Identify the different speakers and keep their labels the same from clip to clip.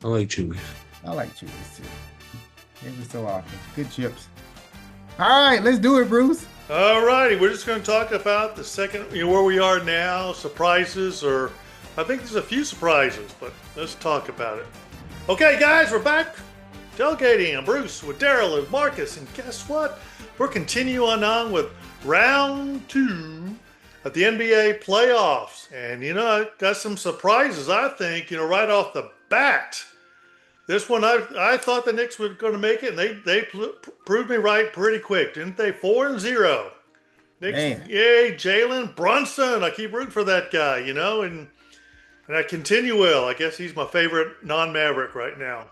Speaker 1: I like Chewy.
Speaker 2: I like Chewies too. Every so often. Good chips. All right, let's do it, Bruce.
Speaker 3: All righty, we're just going to talk about the second, where we are now, surprises, or I think there's a few surprises, but let's talk about it. Okay, guys, we're back tailgating. I'm Bruce with Daryl and Marcus, and guess what? We're continuing on with round 2 of the NBA playoffs, and I got some surprises. I think right off the bat. This one, I thought the Knicks were going to make it, and they proved me right pretty quick, didn't they? 4-0. Knicks,
Speaker 2: Man.
Speaker 3: yay, Jalen Brunson. I keep rooting for that guy, and I continue well. I guess he's my favorite non-Maverick right now.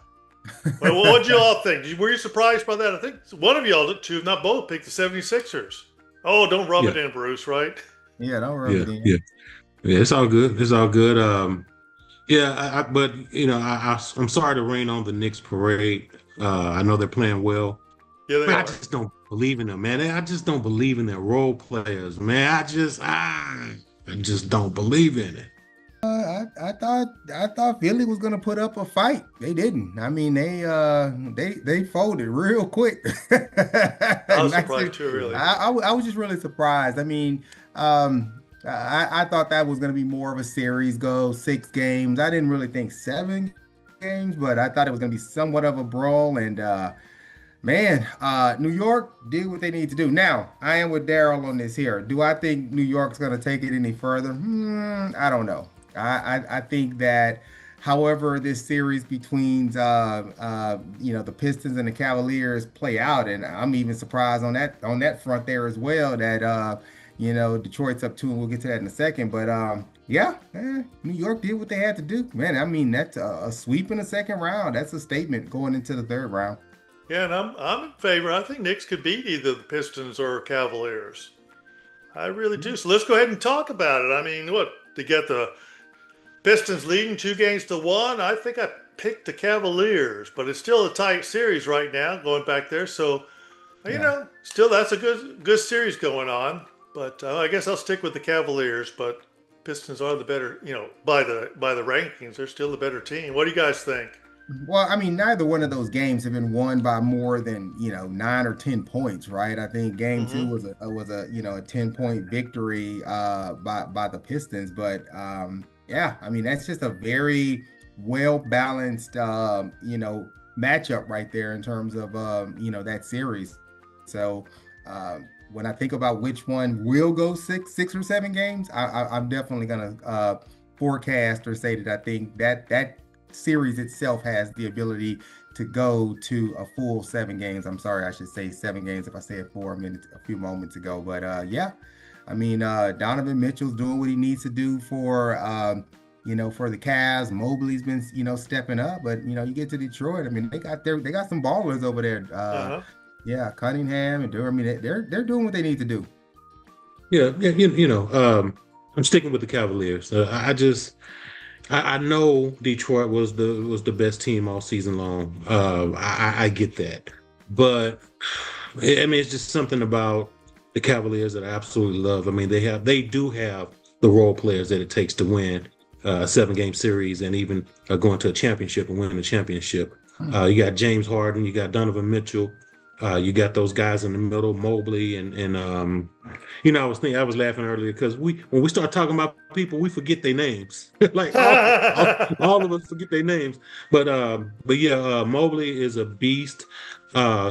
Speaker 3: Well, what'd you all think? Were you surprised by that? I think one of y'all, two, not both, picked the 76ers. Oh, don't rub
Speaker 1: Yeah,
Speaker 3: it in, Bruce, right?
Speaker 2: Yeah, don't rub
Speaker 1: yeah,
Speaker 2: it in.
Speaker 1: yeah, yeah. It's all good. It's all good. Yeah, but I'm sorry to rain on the Knicks parade. I know they're playing well,
Speaker 3: Yeah, they
Speaker 1: but I
Speaker 3: are.
Speaker 1: just don't believe in them, man. I just don't believe in their role players, man. I just don't believe in it.
Speaker 2: I thought Philly was gonna put up a fight. They didn't. I mean, they folded real quick.
Speaker 3: I was
Speaker 2: Nice.
Speaker 3: surprised too, really.
Speaker 2: I was just really surprised. I mean, I thought that was gonna be more of a series, go 6 games. I didn't really think 7 games, but I thought it was gonna be somewhat of a brawl. And man, New York did what they need to do. Now, I am with Daryl on this here. Do I think New York's gonna take it any further? I don't know. I think that, however, this series between the Pistons and the Cavaliers play out, and I'm even surprised on that front there as well that Detroit's up 2, and we'll get to that in a second. But yeah, New York did what they had to do, man. I mean, that's a sweep in the second round. That's a statement going into the third round.
Speaker 3: Yeah, and I'm in favor. I think Knicks could beat either the Pistons or Cavaliers. I really do. So let's go ahead and talk about it. I mean, what, to get the Pistons leading 2-1. I think I picked the Cavaliers, but it's still a tight series right now going back there. So,
Speaker 2: Yeah.
Speaker 3: still that's a good series going on. But I guess I'll stick with the Cavaliers. But Pistons are the better, by the rankings, they're still the better team. What do you guys think?
Speaker 2: Well, I mean, neither one of those games have been won by more than 9 or 10 points, right? I think Game Two
Speaker 3: Mm-hmm.
Speaker 2: was a 10 point victory by the Pistons, but yeah, I mean that's just a very well balanced matchup right there in terms of that series. So when I think about which one will go 6 or 7 games, I'm definitely gonna forecast or say that I think that series itself has the ability to go to a full 7 games. I'm sorry, I should say 7 games if I said 4 minutes a few moments ago. But yeah, I mean Donovan Mitchell's doing what he needs to do for the Cavs. Mobley's been stepping up, but you get to Detroit. I mean they got some ballers over there.
Speaker 3: Uh-huh.
Speaker 2: Yeah, Cunningham and Durham. I mean they're doing what they need to do.
Speaker 1: Yeah, yeah. I'm sticking with the Cavaliers. I know Detroit was the best team all season long. I get that, but I mean it's just something about the Cavaliers that I absolutely love. I mean they do have the role players that it takes to win a 7 game series and even going to a championship and winning a championship. You got James Harden, you got Donovan Mitchell. You got those guys in the middle, Mobley and I was laughing earlier because when we start talking about people, we forget their names. Like all of us forget their names. But yeah, Mobley is a beast.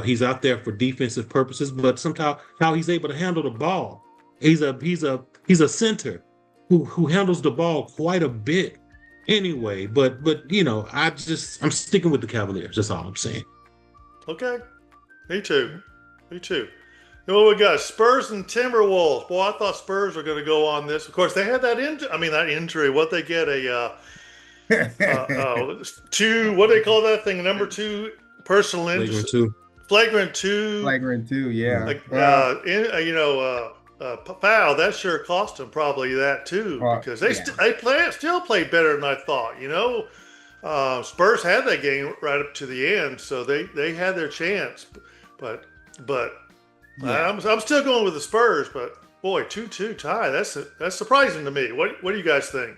Speaker 1: He's out there for defensive purposes, but somehow how he's able to handle the ball. He's a center who handles the ball quite a bit anyway. But I'm sticking with the Cavaliers. That's all I'm saying.
Speaker 3: Okay. Me too. Me too. And what we got? Spurs and Timberwolves. Boy, I thought Spurs were going to go on this. Of course, they had that injury. What they get two. What do they call that thing? Number two personal injury,
Speaker 1: Flagrant too.
Speaker 3: flagrant two.
Speaker 2: Flagrant too, yeah.
Speaker 3: Like foul. That sure cost them probably that too because
Speaker 2: Yeah.
Speaker 3: they still played better than I thought. Spurs had that game right up to the end, so they had their chance. But
Speaker 2: Yeah.
Speaker 3: I'm still going with the Spurs. But boy, 2-2 tie. That's surprising to me. What do you guys think?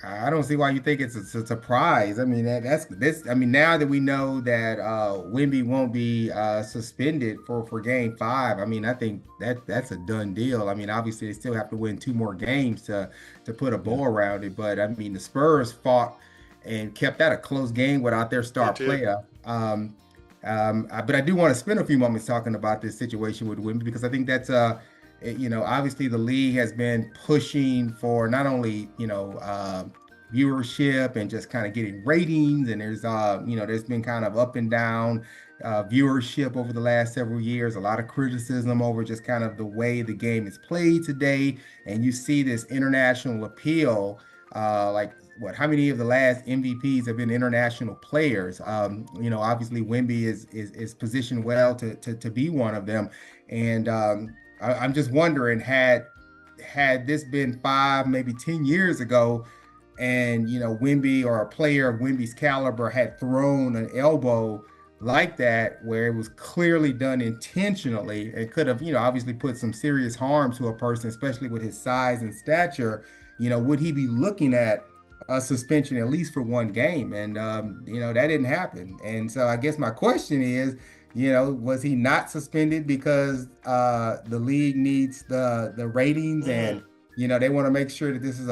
Speaker 2: I don't see why you think it's a surprise. I mean, that's this. I mean, now that we know that Wemby won't be suspended for Game 5, I mean, I think that's a done deal. I mean, obviously they still have to win 2 more games to put a bow around it. But I mean, the Spurs fought and kept that a close game without their star player. But I do want to spend a few moments talking about this situation with Wemby because I think that's obviously the league has been pushing for not only, viewership and just kind of getting ratings. And there's been kind of up and down viewership over the last several years, a lot of criticism over just kind of the way the game is played today. And you see this international appeal, how many of the last MVPs have been international players? Obviously Wemby is positioned well to be one of them. And I'm just wondering, had this been 5, maybe 10 years ago, and Wemby or a player of Wemby's caliber had thrown an elbow like that, where it was clearly done intentionally, it could have, obviously put some serious harm to a person, especially with his size and stature. Would he be looking at a suspension at least for 1 game? And that didn't happen. And so I guess my question is, was he not suspended because the league needs the ratings, and they want to make sure that this is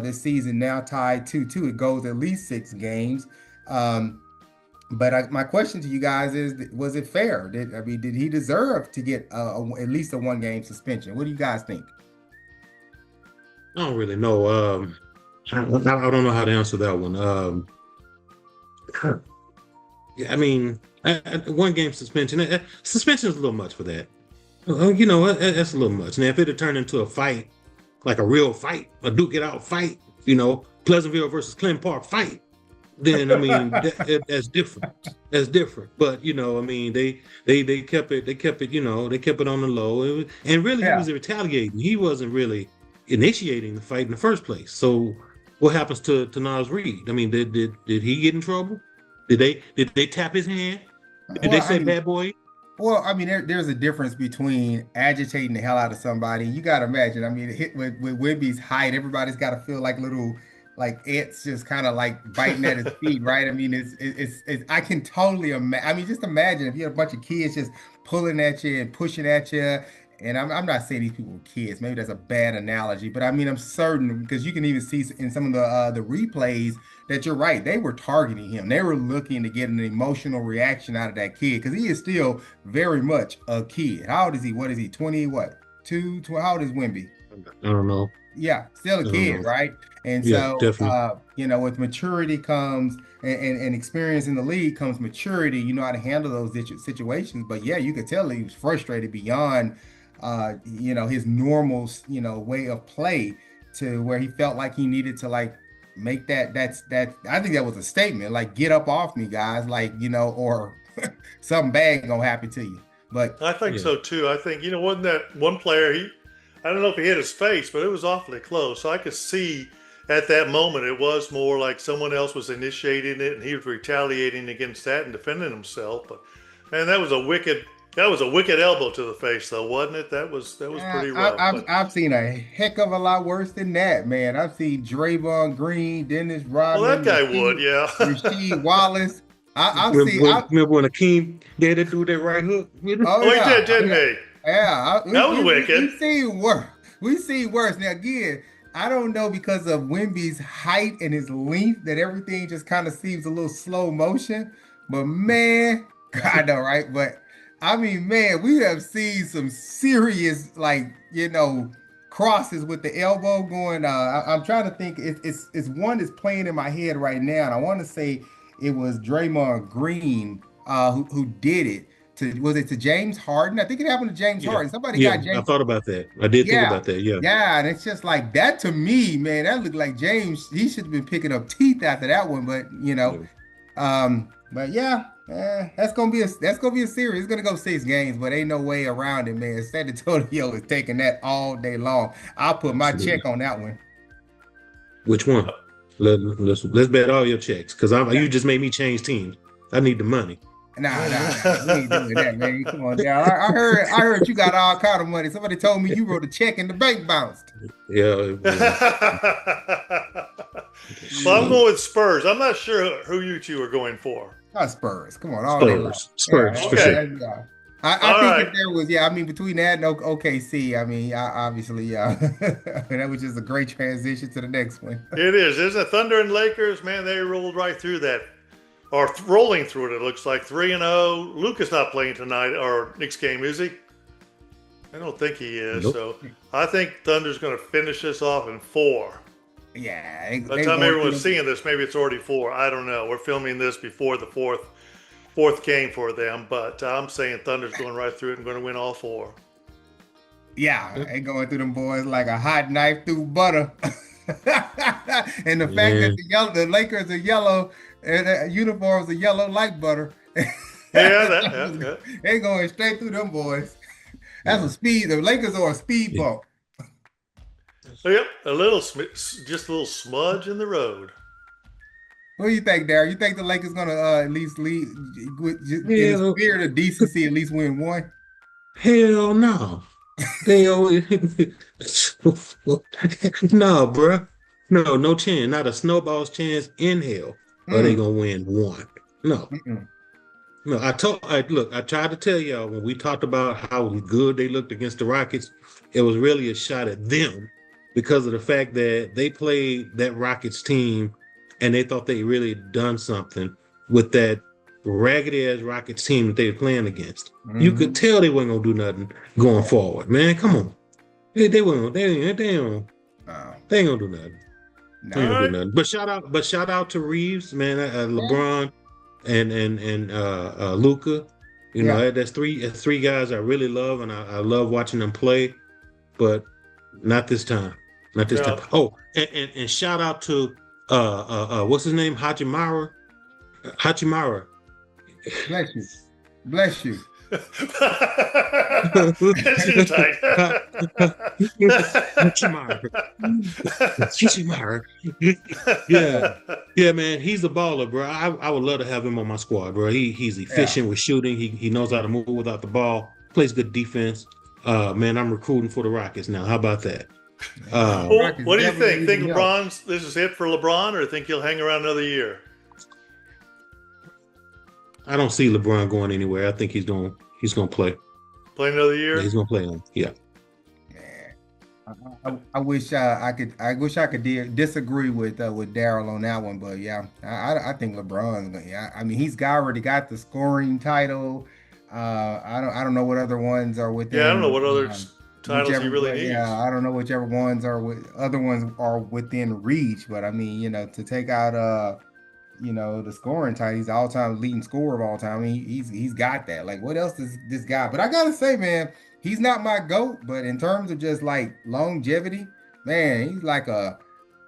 Speaker 2: this season now tied to it goes at least 6 games. But my question to you guys is, was it fair? Did he deserve to get at least a 1-game suspension? What do you guys think?
Speaker 1: I don't really know. I don't know how to answer that one. I mean, 1-game suspension. Suspension is a little much for that. That's a little much. Now, if it had turned into a fight, like a real fight, a duke it out fight, Pleasantville versus Clinton Park fight, then I mean that's different. That's different. But I mean, they kept it. They kept it on the low. He was retaliating. He wasn't really initiating the fight in the first place. So what happens to Nas Reed? I mean, did he get in trouble? Did they tap his hand? Did they say bad boy?
Speaker 2: Well, I mean, there's a difference between agitating the hell out of somebody. You got to imagine. I mean, hit with Wemby's height, everybody's got to feel like little ants just kind of like biting at his feet, right? I mean, it's I can totally imagine. I mean, just imagine if you had a bunch of kids just pulling at you and pushing at you. And I'm not saying these people were kids. Maybe that's a bad analogy, but I mean, I'm certain, because you can even see in some of the replays that you're right. They were targeting him. They were looking to get an emotional reaction out of that kid, because he is still very much a kid. How old is he? What is he? 20? What? 2? How old is Wemby?
Speaker 1: I don't know.
Speaker 2: Yeah, still a kid, right? And so, with maturity comes and experience in the league comes maturity. You know how to handle those situations. But yeah, you could tell he was frustrated beyond his normal, way of play, to where he felt like he needed to make that. I think that was a statement, like, get up off me, guys, or something bad gonna happen to you. But
Speaker 3: I think so too. I think, wasn't that one player, I don't know if he hit his face, but it was awfully close. So I could see at that moment it was more like someone else was initiating it and he was retaliating against that and defending himself. But man, that was a wicked elbow to the face, though, wasn't it? That was pretty rough.
Speaker 2: I've seen a heck of a lot worse than that, man. I've seen Draymond Green, Dennis Rodman.
Speaker 3: Well, that guy would, yeah.
Speaker 2: Rasheed Wallace.
Speaker 1: Remember when Akeem did it through that right hook?
Speaker 3: Oh, he did, didn't he?
Speaker 2: Yeah,
Speaker 3: that was wicked.
Speaker 2: We've seen worse. We've seen worse. Now, again, I don't know, because of Wemby's height and his length, that everything just kind of seems a little slow motion. But man, I know, right? But I mean, man, we have seen some serious, crosses with the elbow going. I'm trying to think. It's one that's playing in my head right now, and I want to say it was Draymond Green who did it. Was it to James Harden? I think it happened to James Harden. Somebody got James.
Speaker 1: I thought about that. I did think about that. Yeah.
Speaker 2: Yeah, and it's just like that to me, man. That looked like James. He should have been picking up teeth after that one, but but yeah. That's gonna be a series. It's gonna go 6 games, but ain't no way around it, man. San Antonio is taking that all day long. I'll put my check on that one.
Speaker 1: Which one? Let's bet all your checks, because you just made me change teams. I need the money.
Speaker 2: Nah, we ain't doing that, man. Come on, Dal. I heard you got all kind of money. Somebody told me you wrote a check and the bank bounced.
Speaker 1: Yeah.
Speaker 3: Well, I'm going with Spurs. I'm not sure who you two are going for.
Speaker 2: Not Spurs. Come on, all day long.
Speaker 1: Spurs,
Speaker 2: Yeah,
Speaker 1: for
Speaker 3: okay.
Speaker 1: sure.
Speaker 2: I
Speaker 3: All
Speaker 2: think
Speaker 3: right.
Speaker 2: if there was, between that and OKC, obviously, that was just a great transition to the next one.
Speaker 3: It is. Isn't it? Thunder and Lakers, man, they rolled right through that. Or rolling through it, it looks like 3-0. Luka's not playing tonight or next game, is he? I don't think he is.
Speaker 1: Nope.
Speaker 3: So I think Thunder's going to finish this off in 4.
Speaker 2: Yeah.
Speaker 3: By the time everyone's seeing this, maybe it's already 4. I don't know. We're filming this before the fourth game for them, but I'm saying Thunder's going right through it and going to win all 4.
Speaker 2: Yeah, they going through them boys like a hot knife through butter. And the fact that the Lakers are yellow and uniforms are yellow like butter.
Speaker 3: Yeah.
Speaker 2: They going straight through them boys. That's a speed. The Lakers are a speed bump.
Speaker 3: Yep, just a little smudge in the road.
Speaker 2: What do you think, Darryl? You think the Lakers gonna at least lead in the spirit of decency, at least win one?
Speaker 1: Hell no. They always no, bro. No chance. Not a snowball's chance in hell. Are they gonna win one? No. No, I tried to tell y'all when we talked about how good they looked against the Rockets, it was really a shot at them because of the fact that they played that Rockets team and they thought they really done something with that raggedy ass Rockets team that they were playing against. You could tell they weren't gonna do nothing going forward, man. Come on. They ain't gonna do nothing.
Speaker 2: No.
Speaker 1: They ain't gonna do nothing. But shout out to Reeves, man, LeBron and Luka. You know, that's three guys I really love, and I love watching them play, but not this time. Not this time. Oh, and shout out to what's his name? Hachimura.
Speaker 2: Bless you.
Speaker 1: Hachimura. Yeah, man, he's a baller, bro. I would love to have him on my squad, bro. He's efficient with shooting. He knows how to move without the ball. Plays good defense. Man, I'm recruiting for the Rockets now. How about that?
Speaker 3: What do you think? Think this is it for LeBron, or think he'll hang around another year?
Speaker 1: I don't see LeBron going anywhere. I think he's gonna play.
Speaker 3: Play another year?
Speaker 1: Yeah, he's gonna play him. Yeah.
Speaker 2: I wish I could disagree with Darryl on that one, but yeah, I think LeBron's. I mean, he's already got the scoring title. I don't know what other ones are within.
Speaker 3: Yeah, I don't know what other titles he really needs.
Speaker 2: Yeah, I don't know whichever ones other ones are within reach. But I mean, to take out the scoring title, he's the all-time leading scorer of all time. I mean, he's got that. Like, what else does this guy? But I gotta say, man, he's not my GOAT. But in terms of just like longevity, man, he's like a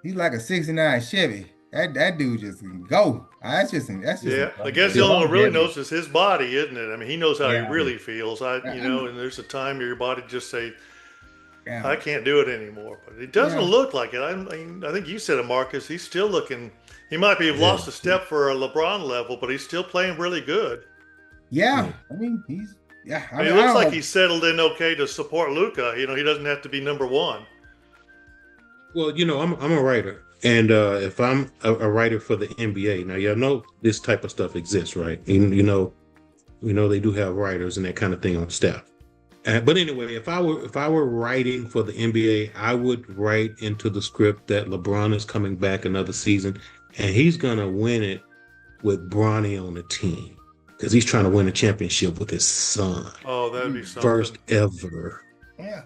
Speaker 2: '69 Chevy. That dude just can go. That's just.
Speaker 3: Yeah, I guess the only one really knows is his body, isn't it? I mean, he knows how he really feels. And there's a time your body just say, I can't do it anymore. But it doesn't look like it. I mean, I think you said it, Marcus. He's still looking. He might be lost a step for a LeBron level, but he's still playing really good.
Speaker 2: Yeah, I mean, he's. Yeah,
Speaker 3: I mean, it looks like he's settled in okay to support Luka. He doesn't have to be number one.
Speaker 1: Well, I'm a writer, and if I'm a writer for the NBA, now y'all know this type of stuff exists, right? You know they do have writers and that kind of thing on staff. But anyway, if I were writing for the NBA, I would write into the script that LeBron is coming back another season, and he's gonna win it with Bronny on the team because he's trying to win a championship with his son.
Speaker 3: Oh, that'd be something.
Speaker 1: First ever.
Speaker 2: Yeah.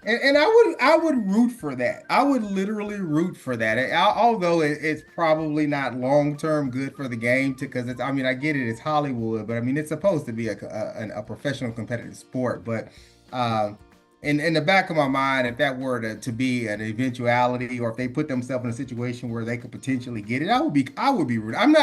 Speaker 2: And I would root for that. I would literally root for that. Although it's probably not long-term good for the game because I get it, it's Hollywood, but I mean, it's supposed to be a professional competitive sport. But in the back of my mind, if that were to be an eventuality, or if they put themselves in a situation where they could potentially get it, I would be rooting. I'm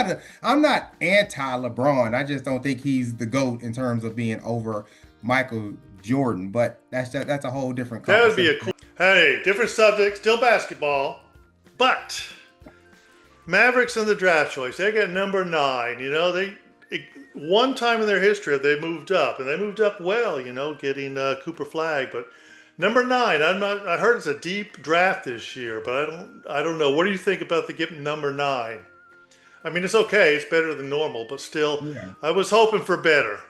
Speaker 2: not anti-LeBron. I just don't think he's the GOAT in terms of being over Michael Jordan, but that's a whole different conversation.
Speaker 3: That would be a cool. Hey, different subject, still basketball, but Mavericks in the draft choice. They get number 9. one time in their history have they moved up, and they moved up well, getting Cooper Flag. But number 9, I heard it's a deep draft this year, but I don't know. What do you think about the getting number 9? I mean, it's okay. It's better than normal, but still,
Speaker 2: Yeah.
Speaker 3: I was hoping for better.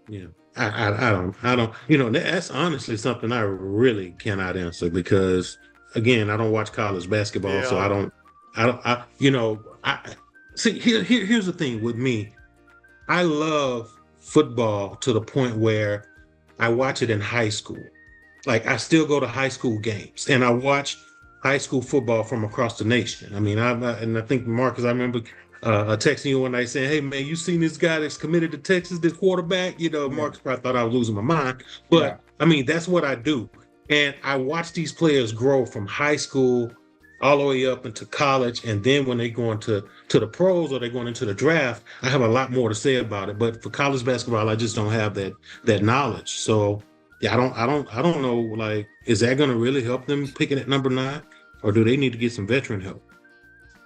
Speaker 1: Yeah. I don't, that's honestly something I really cannot answer because, again, I don't watch college basketball, so
Speaker 3: Yeah.
Speaker 1: see, here's the thing with me. I love football to the point where I watch it in high school. Like, I still go to high school games and I watch high school football from across the nation. I mean, and I think, Marcus, I remember texting you one night saying, "Hey, man, you seen this guy that's committed to Texas, this quarterback?" Marcus probably thought I was losing my mind. But,
Speaker 2: Yeah.
Speaker 1: I mean, that's what I do. And I watch these players grow from high school all the way up into college. And then when they go into the pros or they're going into the draft, I have a lot more to say about it. But for college basketball, I just don't have that knowledge. So yeah, I don't know, like, is that going to really help them picking at number 9? Or do they need to get some veteran help?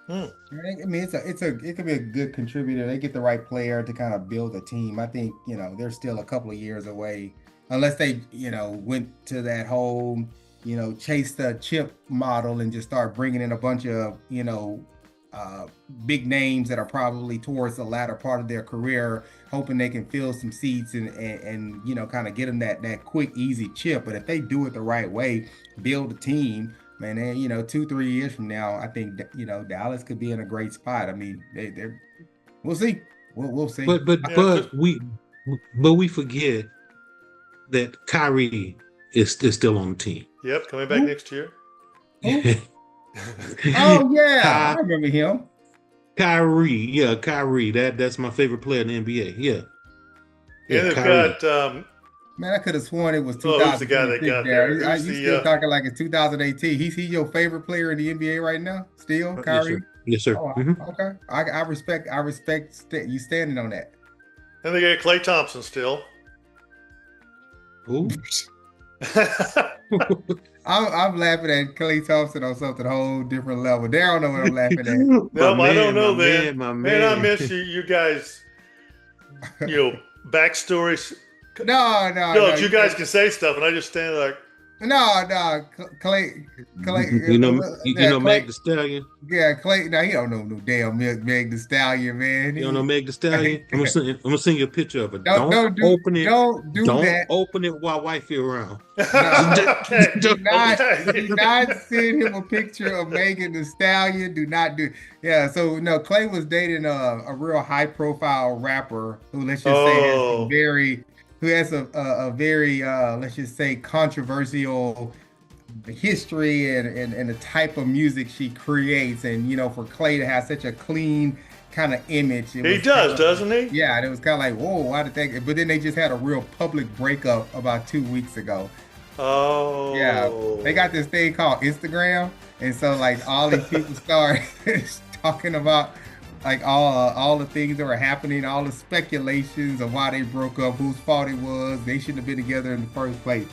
Speaker 2: I mean, it could be a good contributor. They get the right player to kind of build a team. I think, they're still a couple of years away, unless they, went to that whole, chase the chip model and just start bringing in a bunch of, big names that are probably towards the latter part of their career, hoping they can fill some seats and kind of get them that quick, easy chip. But if they do it the right way, build a team, man, then 2-3 years from now, I think Dallas could be in a great spot. I mean, we'll see. We'll see.
Speaker 1: But we forget that Kyrie is still on the team.
Speaker 3: Yep, coming back next year.
Speaker 2: Oh yeah, I remember him.
Speaker 1: Kyrie. That's my favorite player in the NBA. Yeah.
Speaker 3: And they've
Speaker 1: Kyrie.
Speaker 3: got
Speaker 2: Man, I could have sworn it was
Speaker 3: who's the guy that
Speaker 2: 2006
Speaker 3: got
Speaker 2: there.
Speaker 3: there?
Speaker 2: You still talking like it's 2018. He's your favorite player in the NBA right now? Still, Kyrie?
Speaker 1: Yes, sir.
Speaker 2: Oh, okay. I respect you standing on that.
Speaker 3: And they got Klay Thompson still.
Speaker 1: Ooh.
Speaker 2: I'm laughing at Klay Thompson on something whole different level. They don't know what I'm laughing at.
Speaker 3: No, I don't know that.
Speaker 1: Man,
Speaker 3: I miss you guys. Backstories.
Speaker 2: No.
Speaker 3: You guys can say stuff, and I just stand like.
Speaker 2: No, Klay.
Speaker 1: Meg the Stallion.
Speaker 2: Yeah, Klay. Now he don't know no damn Meg the Stallion, man.
Speaker 1: You don't know Meg the Stallion? I'm gonna send you a picture of it.
Speaker 2: Don't open it. Don't do that.
Speaker 1: Open it while wifey around.
Speaker 2: Do not send him a picture of Megan the Stallion. Do not do. Yeah. So no, Klay was dating a real high profile rapper who, let's just say, has a very let's just say controversial history and the type of music she creates. And for Klay to have such a clean kind of image,
Speaker 3: he does, doesn't he?
Speaker 2: Yeah, and it was kind of like, whoa, why did they? But then they just had a real public breakup about 2 weeks ago.
Speaker 3: Oh,
Speaker 2: yeah, they got this thing called Instagram, and so like all these people start talking about like all the things that were happening, all the speculations of why they broke up, whose fault it was. They shouldn't have been together in the first place.